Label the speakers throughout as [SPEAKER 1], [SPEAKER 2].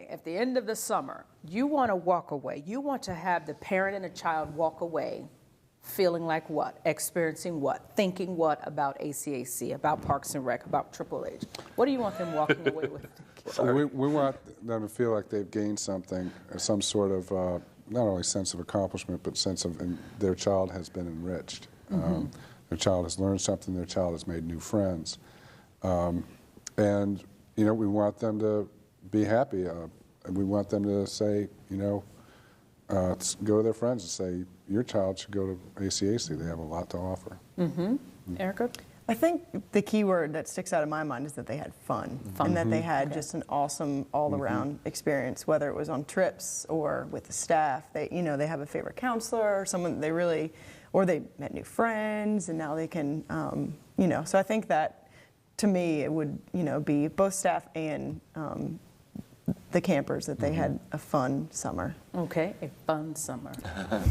[SPEAKER 1] at the end of the summer, you want to walk away. You want to have the parent and the child walk away feeling like what? Experiencing what? Thinking what about ACAC, about Parks and Rec, about Triple H? What do you want them walking away with?
[SPEAKER 2] We want them to feel like they've gained something, some sort of not only sense of accomplishment, but sense of their child has been enriched. Their child has learned something. Their child has made new friends, and you know, we want them to be happy. And we want them to say, you know, go to their friends and say, your child should go to ACAC. They have a lot to offer.
[SPEAKER 1] Erica?
[SPEAKER 3] I think the key word that sticks out in my mind is that they had fun. And that they had just an awesome all-around experience, whether it was on trips or with the staff. They, you know, they have a favorite counselor or someone that they really, or they met new friends, and now they can, you know. So I think that, to me, it would, you know, be both staff and the campers, that they had a fun summer.
[SPEAKER 1] Okay, a fun summer.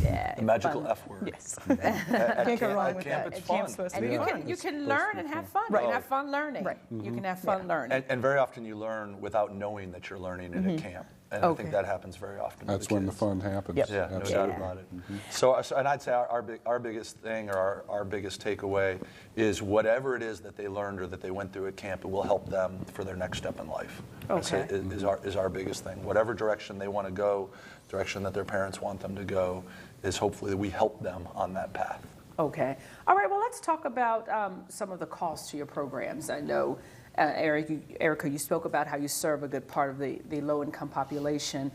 [SPEAKER 1] Yeah,
[SPEAKER 4] The magical F word.
[SPEAKER 3] Yes. Can't go wrong with
[SPEAKER 4] camp,
[SPEAKER 3] that.
[SPEAKER 4] it's
[SPEAKER 3] At
[SPEAKER 4] fun.
[SPEAKER 3] camp's supposed to
[SPEAKER 1] And
[SPEAKER 3] be
[SPEAKER 1] you
[SPEAKER 3] fun.
[SPEAKER 1] can learn and have fun. You can have fun learning.
[SPEAKER 3] Right.
[SPEAKER 1] You can have fun learning.
[SPEAKER 4] And very often you learn without knowing that you're learning in a camp. And I think that happens very often.
[SPEAKER 2] That's when the fun happens.
[SPEAKER 3] Yep.
[SPEAKER 4] Yeah, no doubt about it. So, and I'd say our biggest thing, or our biggest takeaway, is whatever it is that they learned or that they went through at camp, it will help them for their next step in life.
[SPEAKER 1] Okay.
[SPEAKER 4] Is our biggest thing. Whatever direction they want to go, direction that their parents want them to go, is hopefully that we help them on that path.
[SPEAKER 1] Okay. All right, well, let's talk about some of the costs to your programs. I know, Erica, you spoke about how you serve a good part of the low-income population.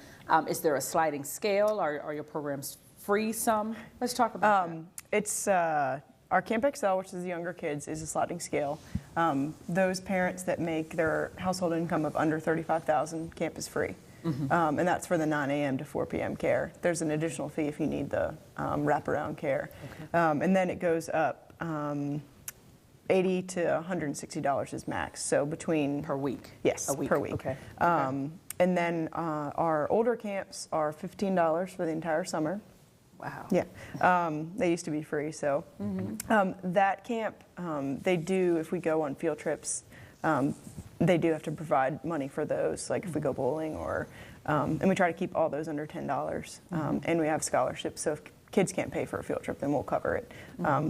[SPEAKER 1] Is there a sliding scale? Are your programs free some? Let's talk about that.
[SPEAKER 3] It's our Camp Excel, which is the younger kids, is a sliding scale. Those parents that make their household income of under $35,000, camp is free. And that's for the 9 a.m. to 4 p.m. care. There's an additional fee if you need the wraparound care. Okay. And then it goes up. $80 to $160 is max. So between
[SPEAKER 1] Per week?
[SPEAKER 3] Yes,
[SPEAKER 1] A week.
[SPEAKER 3] per week.
[SPEAKER 1] Okay.
[SPEAKER 3] And then our older camps are $15 for the entire summer.
[SPEAKER 1] Wow.
[SPEAKER 3] Yeah, they used to be free. So that camp, they do, if we go on field trips, they do have to provide money for those, like if we go bowling or, and we try to keep all those under $10. And we have scholarships, so if kids can't pay for a field trip, then we'll cover it.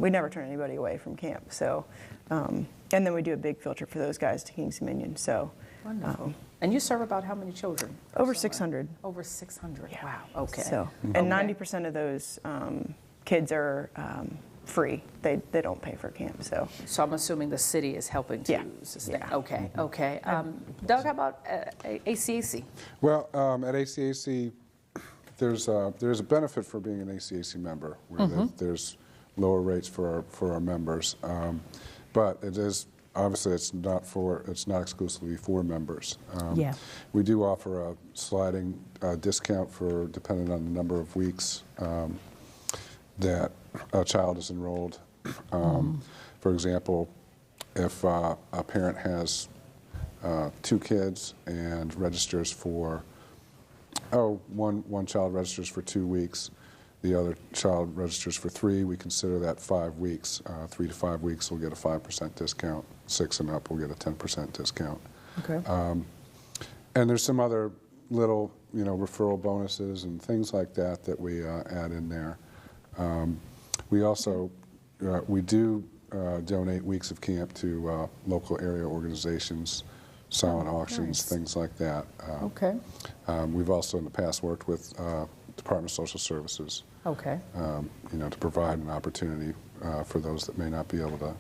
[SPEAKER 3] We never turn anybody away from camp. So, and then we do a big field trip for those guys to Kings Dominion. So,
[SPEAKER 1] wonderful. And you serve about how many children?
[SPEAKER 3] Over 600.
[SPEAKER 1] Over 600.
[SPEAKER 3] Yeah.
[SPEAKER 1] Wow. Okay.
[SPEAKER 3] So, and 90% of those kids are free. They don't pay for camp. So
[SPEAKER 1] I'm assuming the city is helping to sustain. Yeah. Okay. Okay. Doug, how about ACAC?
[SPEAKER 2] Well, at ACAC, there's a benefit for being an ACAC member, where there's lower rates for our members, but it is obviously it's not exclusively for members. We do offer a sliding discount for depending on the number of weeks that a child is enrolled. For example, if a parent has 2 kids and registers for one child registers for 2 weeks, the other child registers for 3, we consider that 5 weeks. 3 to 5 weeks will get a 5% discount. 6 and up will get a 10% discount.
[SPEAKER 1] Okay.
[SPEAKER 2] And there's some other little, referral bonuses and things like that that we add in there. We also, we do donate weeks of camp to local area organizations, silent auctions, things like that.
[SPEAKER 1] Okay.
[SPEAKER 2] We've also in the past worked with Department of Social Services.
[SPEAKER 1] Okay.
[SPEAKER 2] To provide an opportunity for those that may not be able to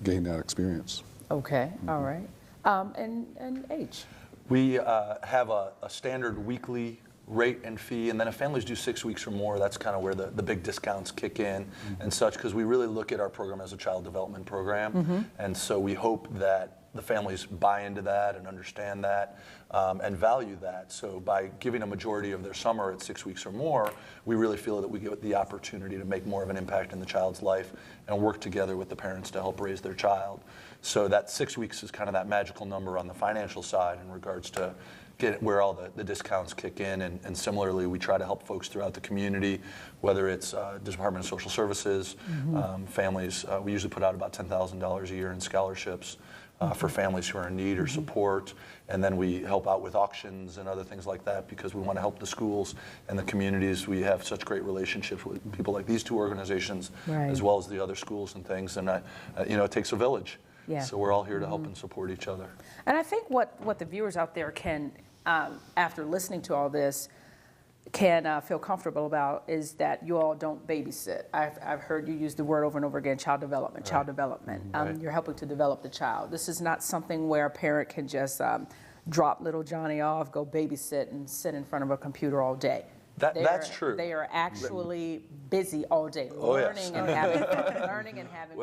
[SPEAKER 2] gain that experience.
[SPEAKER 1] Okay. All right. And H?
[SPEAKER 4] We have a standard weekly rate and fee, and then if families do 6 weeks or more, that's kind of where the big discounts kick in and such, because we really look at our program as a child development program, and so we hope that the families buy into that and understand that and value that. So by giving a majority of their summer at 6 weeks or more, we really feel that we get the opportunity to make more of an impact in the child's life and work together with the parents to help raise their child. So that 6 weeks is kind of that magical number on the financial side in regards to where all the discounts kick in, and similarly we try to help folks throughout the community, whether it's Department of Social Services, families. We usually put out about $10,000 a year in scholarships for families who are in need or support. And then we help out with auctions and other things like that because we want to help the schools and the communities. We have such great relationships with people like these two organizations,
[SPEAKER 1] Right.
[SPEAKER 4] as well as the other schools and things. And it takes a village.
[SPEAKER 1] Yeah.
[SPEAKER 4] So we're all here to help and support each other.
[SPEAKER 1] And I think what the viewers out there can, after listening to all this, can feel comfortable about is that you all don't babysit. I've heard you use the word over and over again, child development, child development.
[SPEAKER 4] Right.
[SPEAKER 1] You're helping to develop the child. This is not something where a parent can just drop little Johnny off, go babysit, and sit in front of a computer all day.
[SPEAKER 4] That's true.
[SPEAKER 1] They are actually busy all day,
[SPEAKER 4] Oh, yes.
[SPEAKER 1] learning and having fun, learning and having